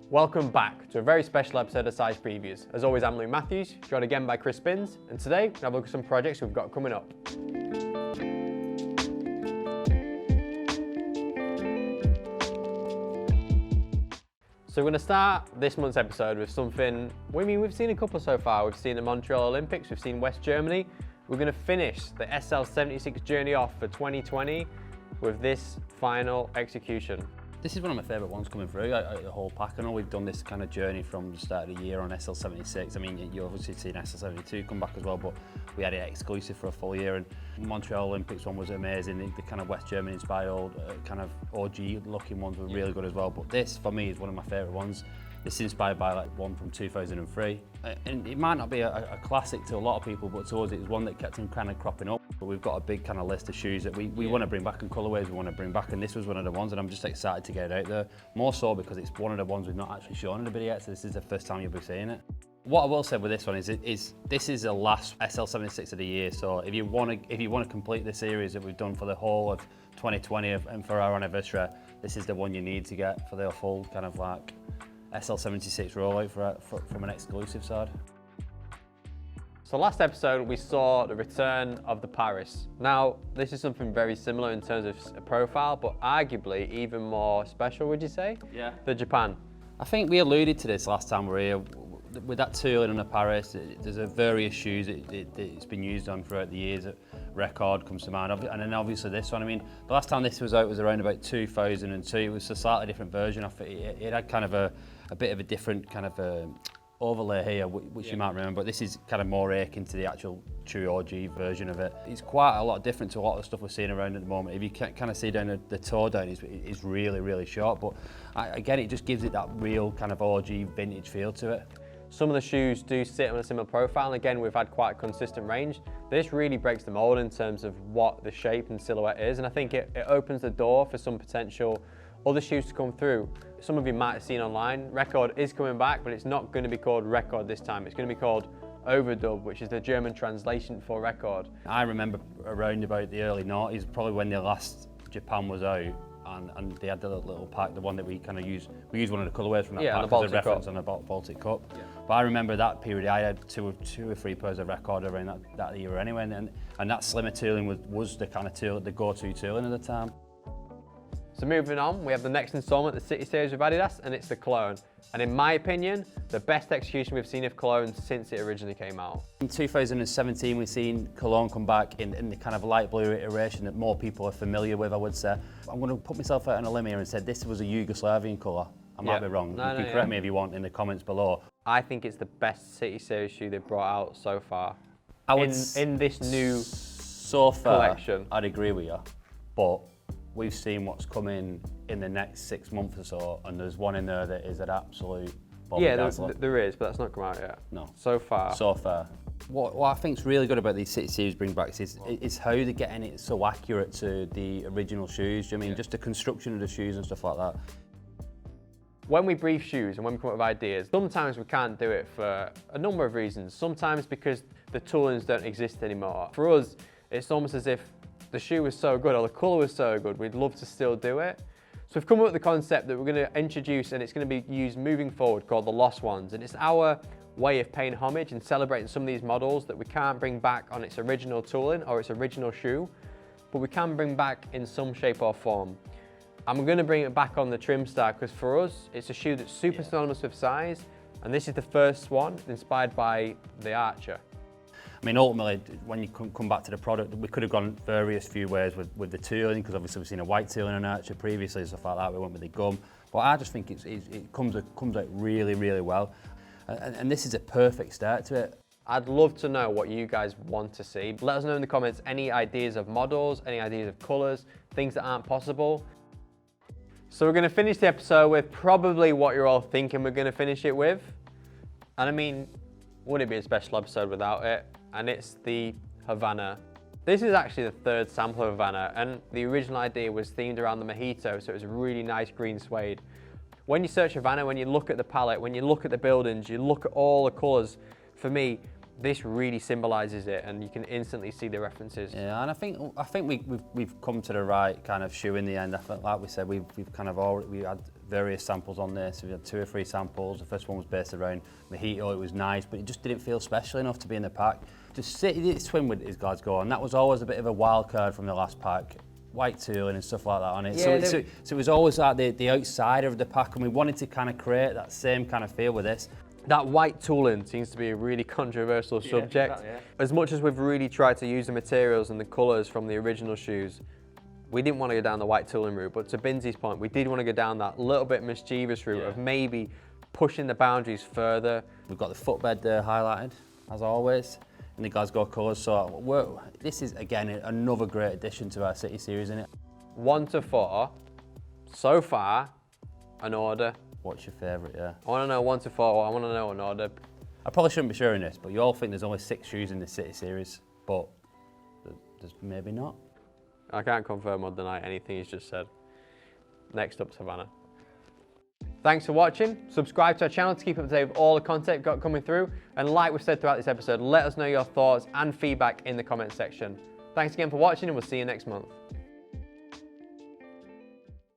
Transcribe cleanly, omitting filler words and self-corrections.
Welcome back to a very special episode of Size Previews. As always, I'm Lou Matthews, joined again by Chris Spins, and today we'll have a look at some projects we've got coming up. So we're going to start this month's episode with something, we've seen a couple so far. We've seen the Montreal Olympics, we've seen West Germany. We're going to finish the SL76 journey off for 2020 with this final execution. This is one of my favourite ones coming through, the whole pack. I know we've done this kind of journey from the start of the year on SL76. I mean, you obviously seen SL72 come back as well, but we had it exclusive for a full year. And Montreal Olympics one was amazing. The kind of West German inspired, kind of OG looking ones were really good as well. But this, for me, is one of my favourite ones. This is inspired by like one from 2003. And it might not be a classic to a lot of people, but to us it was one that kept on kind of cropping up. But we've got a big kind of list of shoes that we want to bring back, and colourways we want to bring back, and this was one of the ones, and I'm just excited to get it out there. More so because it's one of the ones we've not actually shown anybody yet, so this is the first time you'll be seeing it. What I will say with this one is this is the last SL76 of the year, so if you want to complete the series that we've done for the whole of 2020 and for our anniversary, this is the one you need to get for the full kind of like SL76 rollout from an exclusive side. So last episode we saw the return of the Paris. Now this is something very similar in terms of profile, but arguably even more special, would you say? Yeah. The Japan. I think we alluded to this last time we were here. With that tooling on the Paris, there's a various shoes it's been used on throughout the years. Record comes to mind, and then obviously this one. I mean, the last time this was out was around about 2002. It was a slightly different version of it. It had kind of a bit of a different kind of overlay here, which you might remember, but this is kind of more akin to the actual true OG version of it. It's quite a lot different to a lot of the stuff we're seeing around at the moment. If you can kind of see down the toe down, it's really, really short, but again, it just gives it that real kind of OG vintage feel to it. Some of the shoes do sit on a similar profile, and again, we've had quite a consistent range. This really breaks the mold in terms of what the shape and silhouette is, and I think it opens the door for some potential other shoes to come through. Some of you might have seen online, Record is coming back, but it's not going to be called Record this time. It's going to be called Overdub, which is the German translation for Record. I remember around about the early 90s, probably when the last Japan was out, and they had the little pack, the one that we kind of used. We used one of the colourways from that pack as a reference on the Baltic Cup. Yeah. But I remember that period, I had two or three pairs of Record around that year anyway, and that slimmer tooling was the kind of tool, the go-to tooling at the time. So moving on, we have the next instalment, the City Series with Adidas, and it's the Koln. And in my opinion, the best execution we've seen of Koln since it originally came out. In 2017, we've seen Koln come back in the kind of light blue iteration that more people are familiar with, I would say. I'm going to put myself out on a limb here and say this was a Yugoslavian colour. I might be wrong. You can correct me if you want in the comments below. I think it's the best City Series shoe they've brought out so far. In this new collection. I'd agree with you, but we've seen what's coming in the next 6 months or so, and there's one in there that is an absolute bomb. Yeah, there is, but that's not come out yet. No. So far. What I think is really good about these City Series bringbacks is how they're getting it so accurate to the original shoes. I mean, just the construction of the shoes and stuff like that. When we brief shoes and when we come up with ideas, sometimes we can't do it for a number of reasons. Sometimes because the toolings don't exist anymore. For us, it's almost as if the shoe was so good or the colour was so good, we'd love to still do it. So we've come up with the concept that we're going to introduce, and it's going to be used moving forward, called the Lost Ones. And it's our way of paying homage and celebrating some of these models that we can't bring back on its original tooling or its original shoe, but we can bring back in some shape or form. And we're going to bring it back on the Trimm Star because for us, it's a shoe that's super synonymous with size, and this is the first one inspired by the Archer. I mean, ultimately, when you come back to the product, we could have gone various few ways with the tooling, because obviously we've seen a white tooling on Archer previously and stuff like that. We went with the gum, but I just think it comes out really, really well, and this is a perfect start to it. I'd love to know what you guys want to see. Let us know in the comments any ideas of models, any ideas of colours, things that aren't possible. So we're going to finish the episode with probably what you're all thinking we're going to finish it with, and I mean, would it be a special episode without it? And it's the Havana. This is actually the third sample of Havana, and the original idea was themed around the mojito, so it was a really nice green suede. When you search Havana, when you look at the palette, when you look at the buildings, you look at all the colours, for me, this really symbolises it, and you can instantly see the references. Yeah, and I think we've come to the right kind of shoe in the end. I think, like we said, we've kind of already, we had various samples on this. We had 2 or 3 samples. The first one was based around mojito. It was nice, but it just didn't feel special enough to be in the pack. Just City Swim with his Glasgow, and that was always a bit of a wild card from the last pack. White tooling and stuff like that on it. Yeah, so it was always like the outsider of the pack, and we wanted to kind of create that same kind of feel with this. That white tooling seems to be a really controversial subject. Yeah. As much as we've really tried to use the materials and the colours from the original shoes, we didn't want to go down the white tooling route, but to Binzy's point, we did want to go down that little bit mischievous route of maybe pushing the boundaries further. We've got the footbed there highlighted, as always, in the Glasgow colours. So this is, again, another great addition to our City series, isn't it? 1 to 4, so far, an order. What's your favourite, yeah? I want to know 1 to 4, I want to know an order. I probably shouldn't be sharing this, but you all think there's only 6 shoes in the City series, but there's maybe not. I can't confirm or deny anything he's just said. Next up, Havana. Thanks for watching. Subscribe to our channel to keep up to date with all the content we've got coming through. And like we've said throughout this episode, let us know your thoughts and feedback in the comments section. Thanks again for watching, and we'll see you next month.